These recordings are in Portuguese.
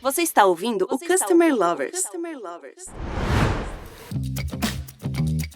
Você está ouvindo o Customer Lovers.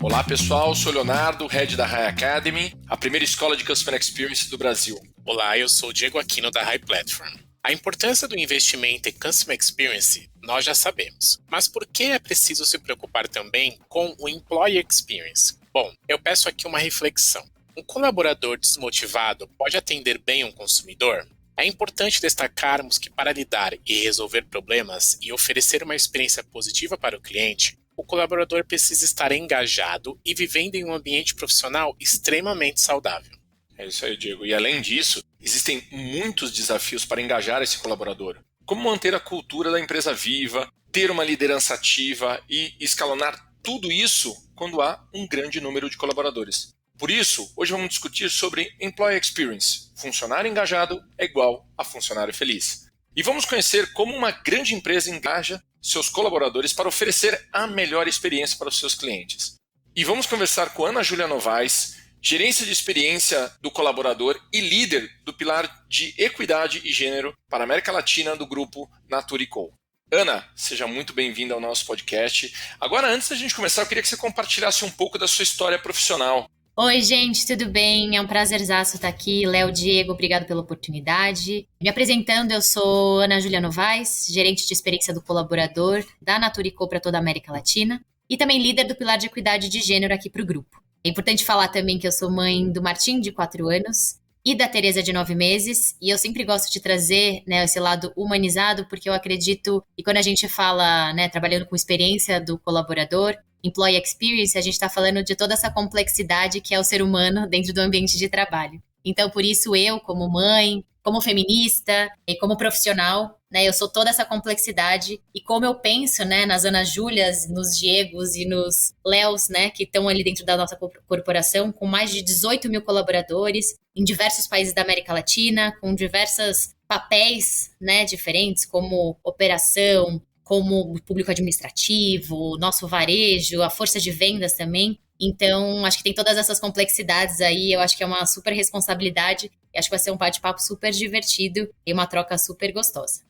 Olá pessoal, sou Leonardo, Head da High Academy, a primeira escola de Customer Experience do Brasil. Olá, eu sou o Diego Aquino da High Platform. A importância do investimento em Customer Experience nós já sabemos, mas por que é preciso se preocupar também com o Employee Experience? Bom, eu peço aqui uma reflexão. Um colaborador desmotivado pode atender bem um consumidor? É importante destacarmos que para lidar e resolver problemas e oferecer uma experiência positiva para o cliente, o colaborador precisa estar engajado e vivendo em um ambiente profissional extremamente saudável. É isso aí, Diego. E além disso, existem muitos desafios para engajar esse colaborador. Como manter a cultura da empresa viva, ter uma liderança ativa e escalonar tudo isso quando há um grande número de colaboradores. Por isso, hoje vamos discutir sobre Employee Experience. Funcionário engajado é igual a funcionário feliz. E vamos conhecer como uma grande empresa engaja seus colaboradores para oferecer a melhor experiência para os seus clientes. E vamos conversar com Ana Júlia Novaes, gerência de experiência do colaborador e líder do pilar de equidade e gênero para a América Latina do grupo Natura &Co. Ana, seja muito bem-vinda ao nosso podcast. Agora, antes da gente começar, eu queria que você compartilhasse um pouco da sua história profissional. Oi, gente, tudo bem? É um prazerzaço estar aqui. Léo, Diego, obrigado pela oportunidade. Me apresentando, eu sou Ana Júlia Novaes, gerente de experiência do colaborador da Natura &Co para toda a América Latina e também líder do pilar de equidade de gênero aqui para o grupo. É importante falar também que eu sou mãe do Martim, de 4 anos, e da Tereza, de 9 meses, e eu sempre gosto de trazer, né, esse lado humanizado, porque eu acredito, e quando a gente fala, né, trabalhando com experiência do colaborador, Employee Experience, a gente está falando de toda essa complexidade que é o ser humano dentro do ambiente de trabalho. Então, por isso, eu, como mãe, como feminista e como profissional, né, eu sou toda essa complexidade. E como eu penso, né, nas Ana Júlias, nos Diegos e nos Léos, né, que estão ali dentro da nossa corporação, com mais de 18 mil colaboradores em diversos países da América Latina, com diversos papéis, né, diferentes, como operação, como público administrativo, nosso varejo, a força de vendas também. Então, acho que tem todas essas complexidades aí, eu acho que é uma super responsabilidade e acho que vai ser um bate-papo super divertido e uma troca super gostosa.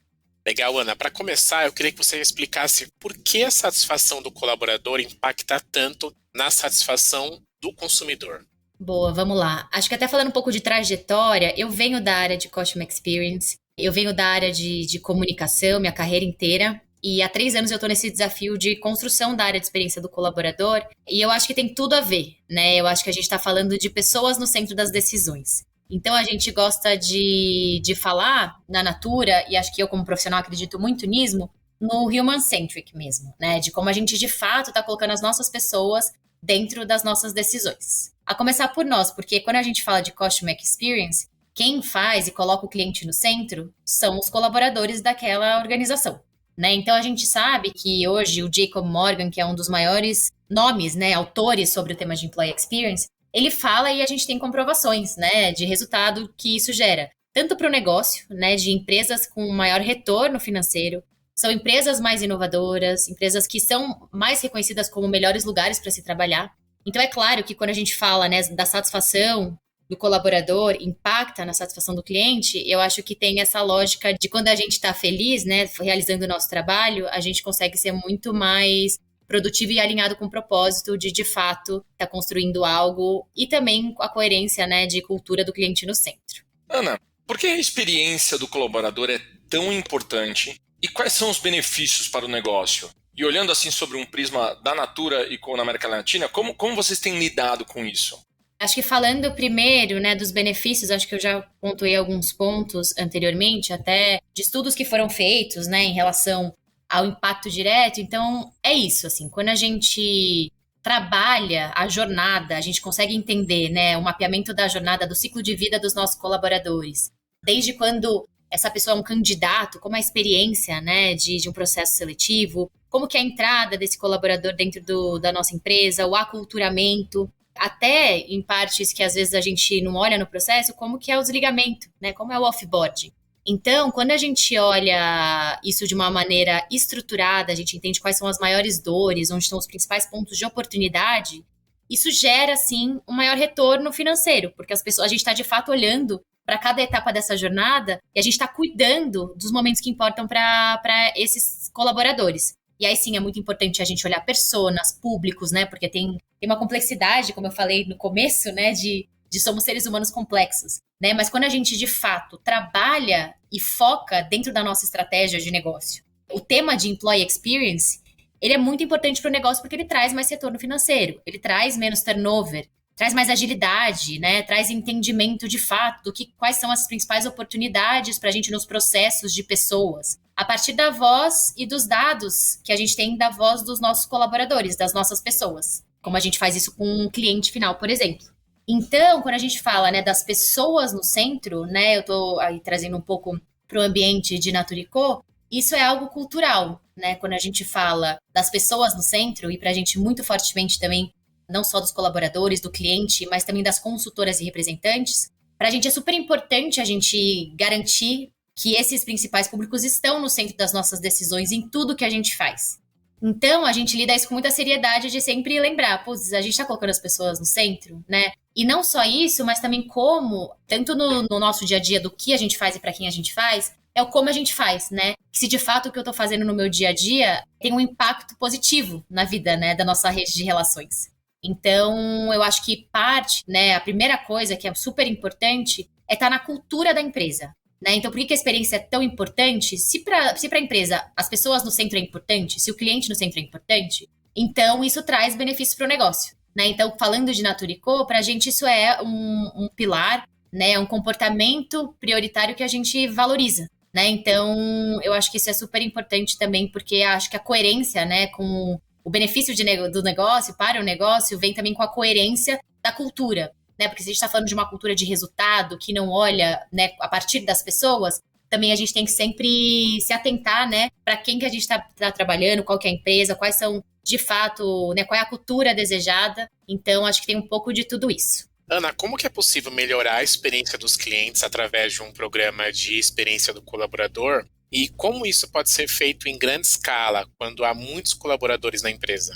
Legal, Ana. Para começar, eu queria que você explicasse por que a satisfação do colaborador impacta tanto na satisfação do consumidor. Boa, vamos lá. Acho que até falando um pouco de trajetória, eu venho da área de Customer Experience, eu venho da área de comunicação, minha carreira inteira. E há 3 anos eu estou nesse desafio de construção da área de experiência do colaborador. E eu acho que tem tudo a ver, né? Eu acho que a gente está falando de pessoas no centro das decisões. Então, a gente gosta de falar na Natura, e acho que eu como profissional acredito muito nisso, no human-centric mesmo, né? De como a gente, de fato, está colocando as nossas pessoas dentro das nossas decisões. A começar por nós, porque quando a gente fala de Customer Experience, quem faz e coloca o cliente no centro são os colaboradores daquela organização. Né? Então, a gente sabe que hoje o Jacob Morgan, que é um dos maiores nomes, né, autores sobre o tema de Employee Experience, ele fala e a gente tem comprovações, né, de resultado que isso gera. Tanto para o negócio, né, de empresas com maior retorno financeiro, são empresas mais inovadoras, empresas que são mais reconhecidas como melhores lugares para se trabalhar. Então, é claro que quando a gente fala, né, da satisfação do colaborador impacta na satisfação do cliente, eu acho que tem essa lógica de quando a gente está feliz, né, realizando o nosso trabalho, a gente consegue ser muito mais produtivo e alinhado com o propósito de fato, estar construindo algo e também a coerência, né, de cultura do cliente no centro. Ana, por que a experiência do colaborador é tão importante e quais são os benefícios para o negócio? E olhando assim sobre um prisma da Natura &Co na América Latina, como vocês têm lidado com isso? Acho que falando primeiro, né, dos benefícios, acho que eu já pontuei alguns pontos anteriormente, até de estudos que foram feitos, né, em relação ao impacto direto. Então, é isso, assim, quando a gente trabalha a jornada, a gente consegue entender, né, o mapeamento da jornada, do ciclo de vida dos nossos colaboradores. Desde quando essa pessoa é um candidato, como a experiência, né, de um processo seletivo, como que é a entrada desse colaborador dentro da nossa empresa, o aculturamento, até em partes que às vezes a gente não olha no processo, como que é o desligamento, né? Como é o offboarding. Então, quando a gente olha isso de uma maneira estruturada, a gente entende quais são as maiores dores, onde estão os principais pontos de oportunidade, isso gera, sim, um maior retorno financeiro, porque as pessoas, a gente está de fato olhando para cada etapa dessa jornada e a gente está cuidando dos momentos que importam para esses colaboradores. E aí sim, é muito importante a gente olhar personas, públicos, né? Porque tem uma complexidade, como eu falei no começo, né? De somos seres humanos complexos, né? Mas quando a gente, de fato, trabalha e foca dentro da nossa estratégia de negócio, o tema de Employee Experience, ele é muito importante para o negócio porque ele traz mais retorno financeiro, ele traz menos turnover, traz mais agilidade, né? Traz entendimento de fato do quais são as principais oportunidades para a gente nos processos de pessoas, a partir da voz e dos dados que a gente tem da voz dos nossos colaboradores, das nossas pessoas, como a gente faz isso com um cliente final, por exemplo. Então, quando a gente fala, né, das pessoas no centro, né, eu estou aí trazendo um pouco para o ambiente de Natura & Co, isso é algo cultural, né? Quando a gente fala das pessoas no centro, e para a gente muito fortemente também, não só dos colaboradores, do cliente, mas também das consultoras e representantes, para a gente é super importante a gente garantir que esses principais públicos estão no centro das nossas decisões em tudo que a gente faz. Então, a gente lida isso com muita seriedade de sempre lembrar, putz, a gente está colocando as pessoas no centro, né? E não só isso, mas também como, tanto no nosso dia a dia, do que a gente faz e para quem a gente faz, é o como a gente faz, né? Se de fato o que eu estou fazendo no meu dia a dia tem um impacto positivo na vida, né, da nossa rede de relações. Então, eu acho que parte, né, a primeira coisa que é super importante é estar na cultura da empresa. Né? Então, por que a experiência é tão importante? Se para a empresa as pessoas no centro é importante, se o cliente no centro é importante, então isso traz benefícios para o negócio. Né? Então, falando de Natura & Co, para a gente isso é um pilar, né? Um comportamento prioritário que a gente valoriza. Né? Então, eu acho que isso é super importante também, porque acho que a coerência, né, com o benefício do negócio para o negócio vem também com a coerência da cultura. Né? Porque se a gente está falando de uma cultura de resultado que não olha, né, a partir das pessoas, também a gente tem que sempre se atentar, né, para quem que a gente está trabalhando, qual que é a empresa, quais são, de fato, né, qual é a cultura desejada. Então, acho que tem um pouco de tudo isso. Ana, como que é possível melhorar a experiência dos clientes através de um programa de experiência do colaborador? E como isso pode ser feito em grande escala, quando há muitos colaboradores na empresa?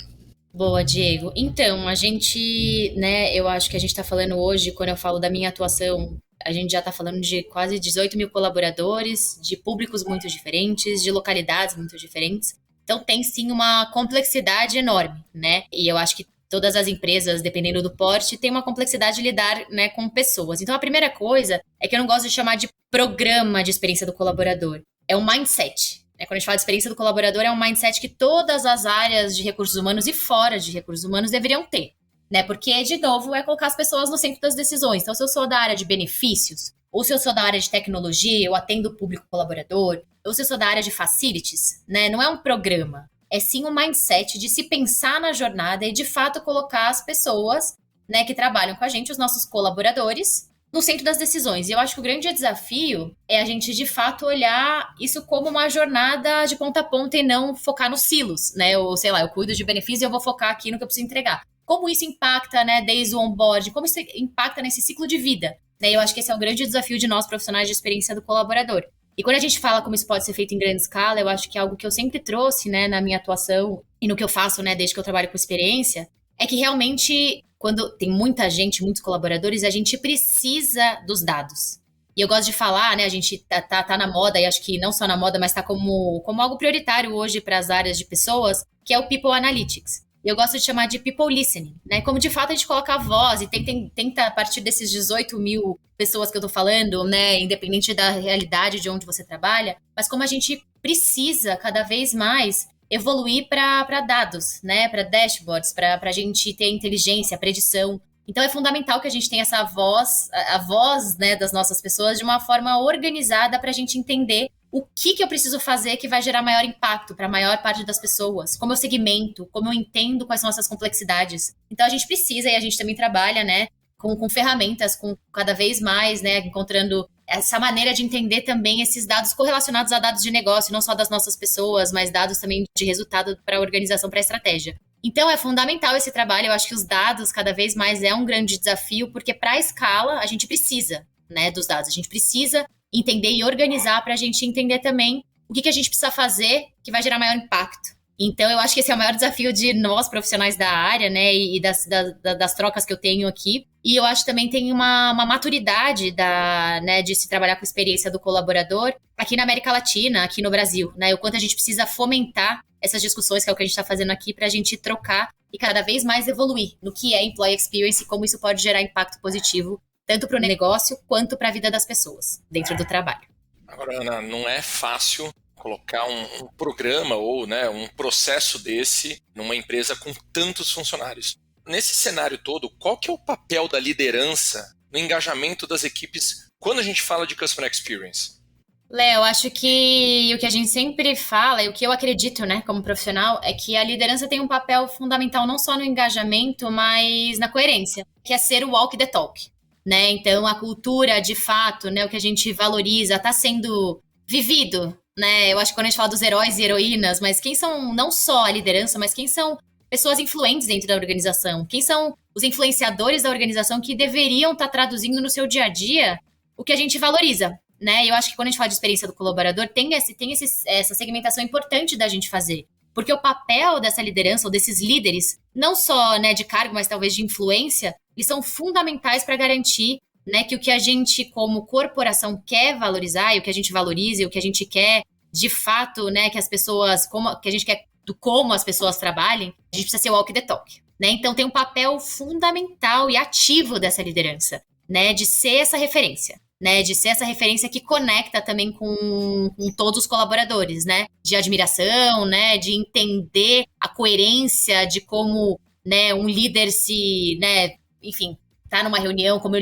Boa, Diego. Então, a gente, né, eu acho que a gente está falando hoje, quando eu falo da minha atuação, a gente já está falando de quase 18 mil colaboradores, de públicos muito diferentes, de localidades muito diferentes. Então, tem sim uma complexidade enorme, né? E eu acho que todas as empresas, dependendo do porte, tem uma complexidade de lidar, né, com pessoas. Então, a primeira coisa é que eu não gosto de chamar de programa de experiência do colaborador. É um mindset. Quando a gente fala de experiência do colaborador, é um mindset que todas as áreas de recursos humanos e fora de recursos humanos deveriam ter, né? Porque, de novo, é colocar as pessoas no centro das decisões. Então, se eu sou da área de benefícios, ou se eu sou da área de tecnologia, eu atendo o público colaborador, ou se eu sou da área de facilities, né? Não é um programa, é sim um mindset de se pensar na jornada e, de fato, colocar as pessoas, né, que trabalham com a gente, os nossos colaboradores, no centro das decisões. E eu acho que o grande desafio é a gente, de fato, olhar isso como uma jornada de ponta a ponta e não focar nos silos, né? Ou, sei lá, eu cuido de benefícios e eu vou focar aqui no que eu preciso entregar. Como isso impacta, né, desde o onboard, como isso impacta nesse ciclo de vida, né? Eu acho que esse é o grande desafio de nós, profissionais de experiência do colaborador. E quando a gente fala como isso pode ser feito em grande escala, eu acho que é algo que eu sempre trouxe, né, na minha atuação e no que eu faço, né, desde que eu trabalho com experiência, é que realmente, quando tem muita gente, muitos colaboradores, a gente precisa dos dados. E eu gosto de falar, né, a gente tá na moda, e acho que não só na moda, mas tá como algo prioritário hoje para as áreas de pessoas, que é o People Analytics. E eu gosto de chamar de People Listening, né, como de fato a gente coloca a voz e tenta a partir desses 18 mil pessoas que eu tô falando, né, independente da realidade de onde você trabalha, mas como a gente precisa cada vez mais evoluir para dados, né, para dashboards, para a gente ter inteligência, predição. Então é fundamental que a gente tenha essa voz, a voz, né, das nossas pessoas de uma forma organizada para a gente entender o que eu preciso fazer que vai gerar maior impacto para a maior parte das pessoas, como eu segmento, como eu entendo quais são essas complexidades. Então a gente precisa, e a gente também trabalha, né, com ferramentas, com cada vez mais, né, encontrando essa maneira de entender também esses dados correlacionados a dados de negócio, não só das nossas pessoas, mas dados também de resultado para a organização, para a estratégia. Então, é fundamental esse trabalho. Eu acho que os dados, cada vez mais, é um grande desafio, porque para a escala, a gente precisa, né, dos dados. A gente precisa entender e organizar para a gente entender também o que a gente precisa fazer que vai gerar maior impacto, Então, eu acho que esse é o maior desafio de nós, profissionais da área, né, e das trocas que eu tenho aqui. E eu acho que também tem uma maturidade né, de se trabalhar com a experiência do colaborador aqui na América Latina, aqui no Brasil, né, o quanto a gente precisa fomentar essas discussões, que é o que a gente está fazendo aqui, para a gente trocar e cada vez mais evoluir no que é Employee Experience e como isso pode gerar impacto positivo, tanto para o negócio quanto para a vida das pessoas dentro do trabalho. Agora, Ana, não é fácil colocar um programa ou, né, um processo desse numa empresa com tantos funcionários. Nesse cenário todo, qual que é o papel da liderança no engajamento das equipes quando a gente fala de Customer Experience? Léo, acho que o que a gente sempre fala, e o que eu acredito, né, como profissional, é que a liderança tem um papel fundamental não só no engajamento, mas na coerência, que é ser o walk the talk, né? Então, a cultura, de fato, né, o que a gente valoriza, está sendo vivido, né? Eu acho que quando a gente fala dos heróis e heroínas, mas quem são não só a liderança, mas quem são pessoas influentes dentro da organização? Quem são os influenciadores da organização que deveriam estar traduzindo no seu dia a dia o que a gente valoriza, né? Eu acho que quando a gente fala de experiência do colaborador, tem essa segmentação importante da gente fazer. Porque o papel dessa liderança ou desses líderes, não só, né, de cargo, mas talvez de influência, eles são fundamentais para garantir, né, que o que a gente, como corporação, quer valorizar e o que a gente valoriza e o que a gente quer, de fato, né, que as pessoas, que a gente quer do como as pessoas trabalhem, a gente precisa ser o walk the talk, né? Então tem um papel fundamental e ativo dessa liderança, né, de ser essa referência, né, de ser essa referência que conecta também com todos os colaboradores, né, de admiração, né, de entender a coerência de como, né, um líder se, né, enfim, tá numa reunião, como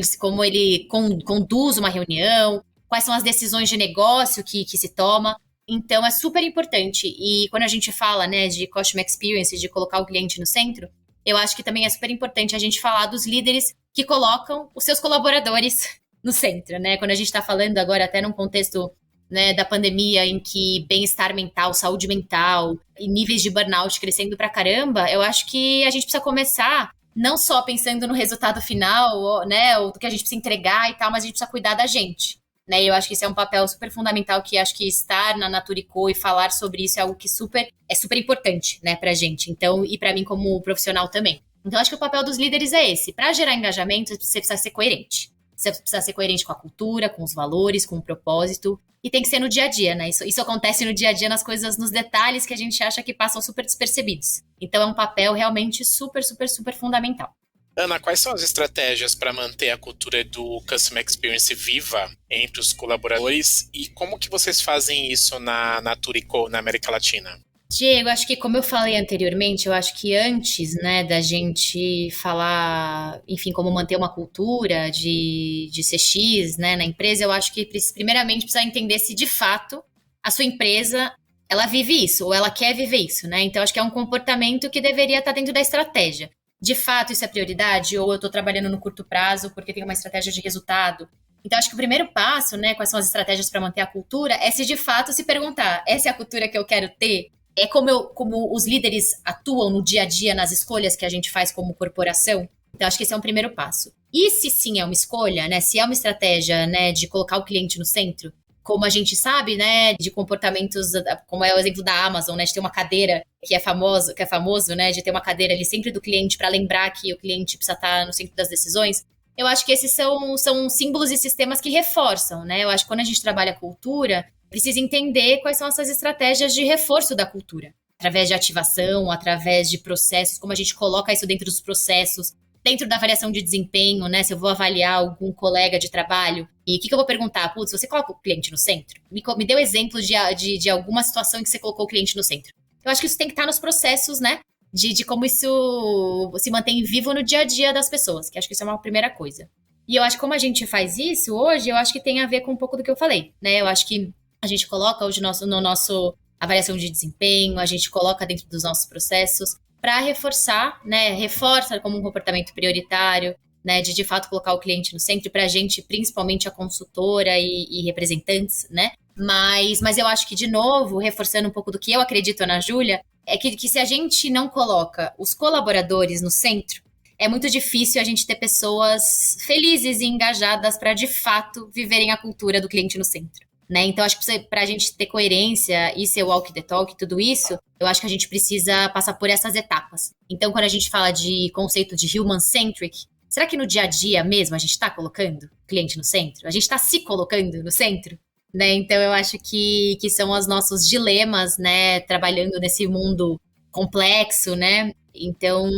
ele conduz uma reunião, quais são as decisões de negócio que se toma. Então, é super importante. E quando a gente fala, né, de Customer Experience, de colocar o cliente no centro, eu acho que também é super importante a gente falar dos líderes que colocam os seus colaboradores no centro, né? Quando a gente está falando agora até num contexto, né, da pandemia, em que bem-estar mental, saúde mental e níveis de burnout crescendo pra caramba, eu acho que a gente precisa começar não só pensando no resultado final, né, ou do que a gente precisa entregar e tal, mas a gente precisa cuidar da gente, né? E eu acho que esse é um papel super fundamental, que acho que estar na Natura & Co e falar sobre isso é algo que é super importante, né, pra gente. Então, e pra mim como profissional também. Então, acho que o papel dos líderes é esse. Pra gerar engajamento, você precisa ser coerente. Você precisa ser coerente com a cultura, com os valores, com o propósito. E tem que ser no dia a dia, né? Isso acontece no dia a dia, nas coisas, nos detalhes que a gente acha que passam super despercebidos. Então é um papel realmente super, super, super fundamental. Ana, quais são as estratégias para manter a cultura do Customer Experience viva entre os colaboradores e como que vocês fazem isso na Natura & Co, na América Latina? Diego, acho que como eu falei anteriormente, eu acho que antes, né, da gente falar, enfim, como manter uma cultura de CX, né, na empresa, eu acho que primeiramente precisa entender se de fato a sua empresa, ela vive isso, ou ela quer viver isso, né? Então acho que é um comportamento que deveria estar dentro da estratégia. De fato isso é prioridade, ou eu estou trabalhando no curto prazo porque tem uma estratégia de resultado. Então acho que o primeiro passo, né, quais são as estratégias para manter a cultura, é se de fato se perguntar, essa é a cultura que eu quero ter? É como os líderes atuam no dia a dia nas escolhas que a gente faz como corporação? Então, acho que esse é um primeiro passo. E se sim é uma escolha, né? Se é uma estratégia, né, de colocar o cliente no centro, como a gente sabe, né, de comportamentos, como é o exemplo da Amazon, né, de ter uma cadeira que é famoso, né, de ter uma cadeira ali sempre do cliente para lembrar que o cliente precisa estar no centro das decisões. Eu acho que esses são símbolos e sistemas que reforçam, né? Eu acho que quando a gente trabalha a cultura, precisa entender quais são essas estratégias de reforço da cultura. Através de ativação, através de processos, como a gente coloca isso dentro dos processos, dentro da avaliação de desempenho, né? Se eu vou avaliar algum colega de trabalho, e o que eu vou perguntar? Putz, você coloca o cliente no centro? Me dê um exemplo de alguma situação em que você colocou o cliente no centro. Eu acho que isso tem que estar nos processos, né? De como isso se mantém vivo no dia a dia das pessoas, que acho que isso é uma primeira coisa. E eu acho que como a gente faz isso hoje, eu acho que tem a ver com um pouco do que eu falei, né? Eu acho que a gente coloca hoje no nosso avaliação de desempenho, a gente coloca dentro dos nossos processos para reforçar, né? Reforça como um comportamento prioritário, né? De fato colocar o cliente no centro, para a gente, principalmente a consultora e representantes, né? Mas eu acho que, de novo, reforçando um pouco do que eu acredito na Júlia, é que se a gente não coloca os colaboradores no centro, é muito difícil a gente ter pessoas felizes e engajadas para, de fato, viverem a cultura do cliente no centro. né? Então, acho que para a gente ter coerência e ser walk the talk, tudo isso, eu acho que a gente precisa passar por essas etapas. Então, quando a gente fala de conceito de human-centric, será que no dia a dia mesmo a gente está colocando o cliente no centro? A gente está se colocando no centro? Né? Então, eu acho que são os nossos dilemas, né? Trabalhando nesse mundo complexo, né? Então,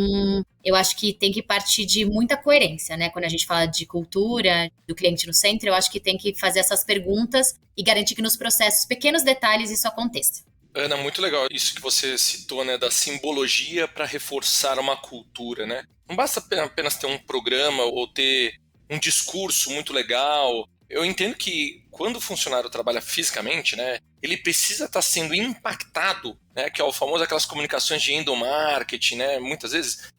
eu acho que tem que partir de muita coerência, né? Quando a gente fala de cultura, do cliente no centro, eu acho que tem que fazer essas perguntas e garantir que nos processos, pequenos detalhes, isso aconteça. Ana, muito legal isso que você citou, né, da simbologia para reforçar uma cultura, né? Não basta apenas ter um programa ou ter um discurso muito legal. Eu entendo que quando o funcionário trabalha fisicamente, né, ele precisa estar sendo impactado, né, que é o famoso aquelas comunicações de endomarketing, né, muitas vezes,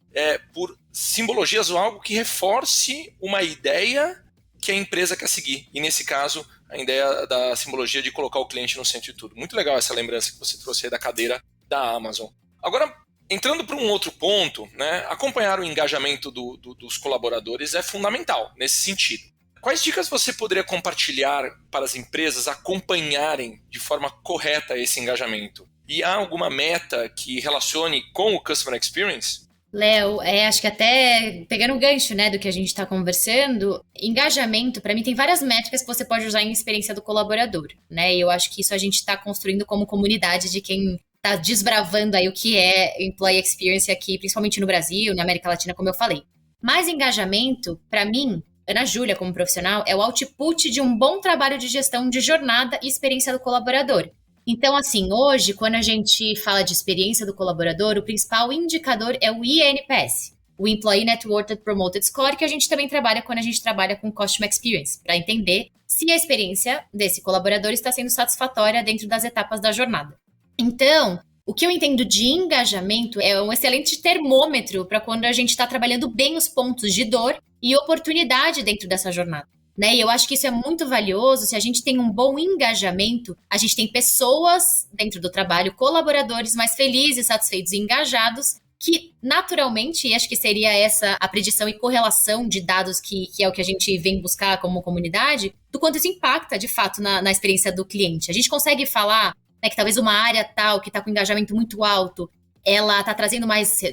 por simbologias ou algo que reforce uma ideia que a empresa quer seguir. E nesse caso, a ideia da simbologia de colocar o cliente no centro de tudo. Muito legal essa lembrança que você trouxe aí da cadeira da Amazon. Agora, entrando para um outro ponto, né, acompanhar o engajamento dos colaboradores é fundamental nesse sentido. Quais dicas você poderia compartilhar para as empresas acompanharem de forma correta esse engajamento? E há alguma meta que relacione com o Customer Experience? Léo, acho que até pegando o gancho, né, do que a gente está conversando, engajamento, para mim, tem várias métricas que você pode usar em experiência do colaborador, né? E eu acho que isso a gente está construindo como comunidade de quem está desbravando aí o que é Employee Experience aqui, principalmente no Brasil, na América Latina, como eu falei. Mas engajamento, para mim, Ana Júlia, como profissional, é o output de um bom trabalho de gestão de jornada e experiência do colaborador. Então, assim, hoje, quando a gente fala de experiência do colaborador, o principal indicador é o INPS, o Employee Network Promoted Score, que a gente também trabalha quando a gente trabalha com Customer Experience, para entender se a experiência desse colaborador está sendo satisfatória dentro das etapas da jornada. Então, o que eu entendo de engajamento é um excelente termômetro para quando a gente está trabalhando bem os pontos de dor e oportunidade dentro dessa jornada. Né? E eu acho que isso é muito valioso. Se a gente tem um bom engajamento, a gente tem pessoas dentro do trabalho, colaboradores mais felizes, satisfeitos e engajados, que naturalmente, e acho que seria essa a predição e correlação de dados que é o que a gente vem buscar como comunidade, do quanto isso impacta de fato na experiência do cliente. A gente consegue falar, né, que talvez uma área tal que está com engajamento muito alto, ela está trazendo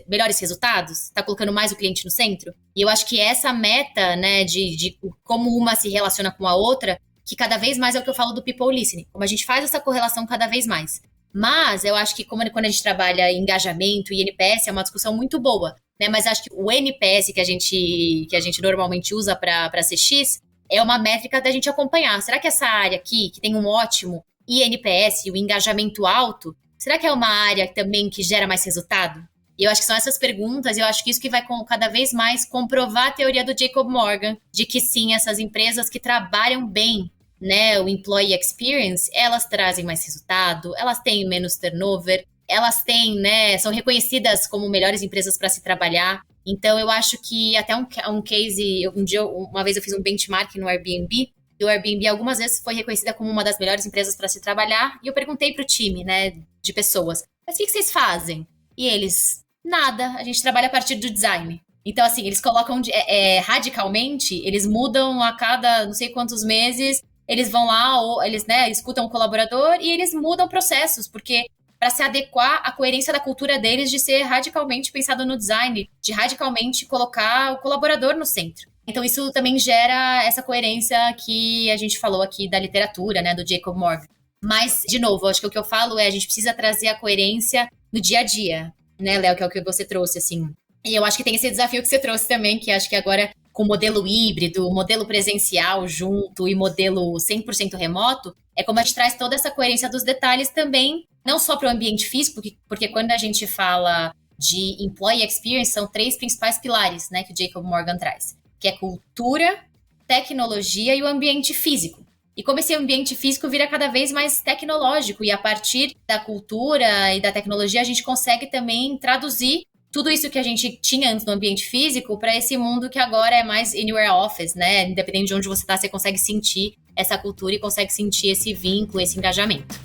melhores resultados? Está colocando mais o cliente no centro? E eu acho que essa meta, né, de como uma se relaciona com a outra, que cada vez mais é o que eu falo do people listening, como a gente faz essa correlação cada vez mais. Mas eu acho que quando a gente trabalha engajamento e NPS, é uma discussão muito boa, né? Mas acho que o NPS que a gente normalmente usa para CX é uma métrica da gente acompanhar. Será que essa área aqui, que tem um ótimo INPS, o engajamento alto, será que é uma área também que gera mais resultado? E eu acho que são essas perguntas, e eu acho que isso que vai cada vez mais comprovar a teoria do Jacob Morgan, de que sim, essas empresas que trabalham bem, né, o Employee Experience, elas trazem mais resultado, elas têm menos turnover, elas têm, né, são reconhecidas como melhores empresas para se trabalhar. Então, eu acho que até um case, uma vez eu fiz um benchmark no Airbnb, e o Airbnb algumas vezes foi reconhecida como uma das melhores empresas para se trabalhar, e eu perguntei para o time, né, de pessoas, mas o que vocês fazem? E eles, nada, a gente trabalha a partir do design. Então, assim, eles colocam radicalmente, eles mudam a cada não sei quantos meses, eles vão lá, ou eles, né, escutam o colaborador e eles mudam processos, porque para se adequar à coerência da cultura deles de ser radicalmente pensado no design, de radicalmente colocar o colaborador no centro. Então, isso também gera essa coerência que a gente falou aqui da literatura, né, do Jacob Morgan. Mas, de novo, acho que o que eu falo é a gente precisa trazer a coerência no dia a dia, né, Léo, que é o que você trouxe, assim. E eu acho que tem esse desafio que você trouxe também, que acho que agora, com modelo híbrido, modelo presencial junto e modelo 100% remoto, é como a gente traz toda essa coerência dos detalhes também, não só para o ambiente físico, porque quando a gente fala de Employee Experience, são 3 principais pilares, né, que o Jacob Morgan traz, que é cultura, tecnologia e o ambiente físico. E como esse ambiente físico vira cada vez mais tecnológico, e a partir da cultura e da tecnologia, a gente consegue também traduzir tudo isso que a gente tinha antes no ambiente físico para esse mundo que agora é mais anywhere office, né? Independente de onde você está, você consegue sentir essa cultura e consegue sentir esse vínculo, esse engajamento.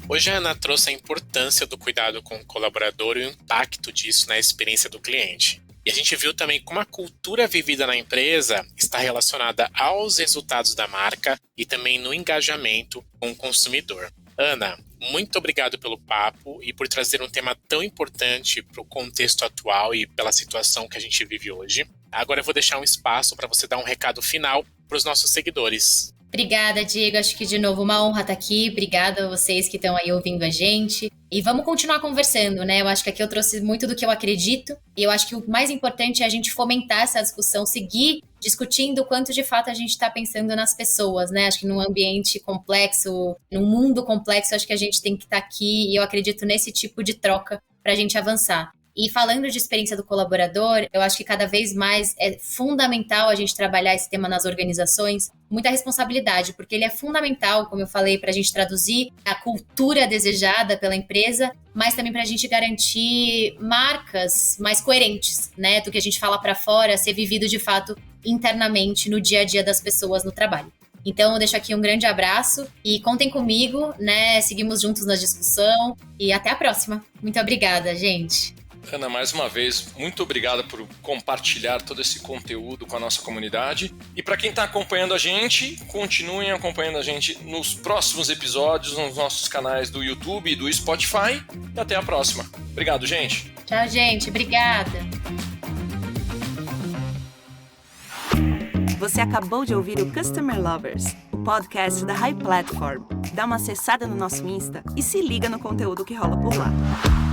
Hoje a Ana trouxe a importância do cuidado com o colaborador e o impacto disso na experiência do cliente. E a gente viu também como a cultura vivida na empresa está relacionada aos resultados da marca e também no engajamento com o consumidor. Ana, muito obrigado pelo papo e por trazer um tema tão importante para o contexto atual e pela situação que a gente vive hoje. Agora eu vou deixar um espaço para você dar um recado final para os nossos seguidores. Obrigada, Diego. Acho que, de novo, uma honra estar aqui. Obrigada a vocês que estão aí ouvindo a gente. E vamos continuar conversando, né? Eu acho que aqui eu trouxe muito do que eu acredito. E eu acho que o mais importante é a gente fomentar essa discussão, seguir discutindo o quanto, de fato, a gente está pensando nas pessoas, né? Acho que num ambiente complexo, num mundo complexo, acho que a gente tem que estar aqui. E eu acredito nesse tipo de troca para a gente avançar. E falando de experiência do colaborador, eu acho que cada vez mais é fundamental a gente trabalhar esse tema nas organizações, muita responsabilidade, porque ele é fundamental, como eu falei, para a gente traduzir a cultura desejada pela empresa, mas também para a gente garantir marcas mais coerentes, né, do que a gente fala para fora, ser vivido de fato internamente no dia a dia das pessoas no trabalho. Então, eu deixo aqui um grande abraço e contem comigo, né, seguimos juntos na discussão e até a próxima. Muito obrigada, gente. Ana, mais uma vez, muito obrigado por compartilhar todo esse conteúdo com a nossa comunidade. E para quem está acompanhando a gente, continuem acompanhando a gente nos próximos episódios, nos nossos canais do YouTube e do Spotify. E até a próxima. Obrigado, gente. Tchau, gente. Obrigada. Você acabou de ouvir o Customer Lovers, o podcast da High Platform. Dá uma acessada no nosso Insta e se liga no conteúdo que rola por lá.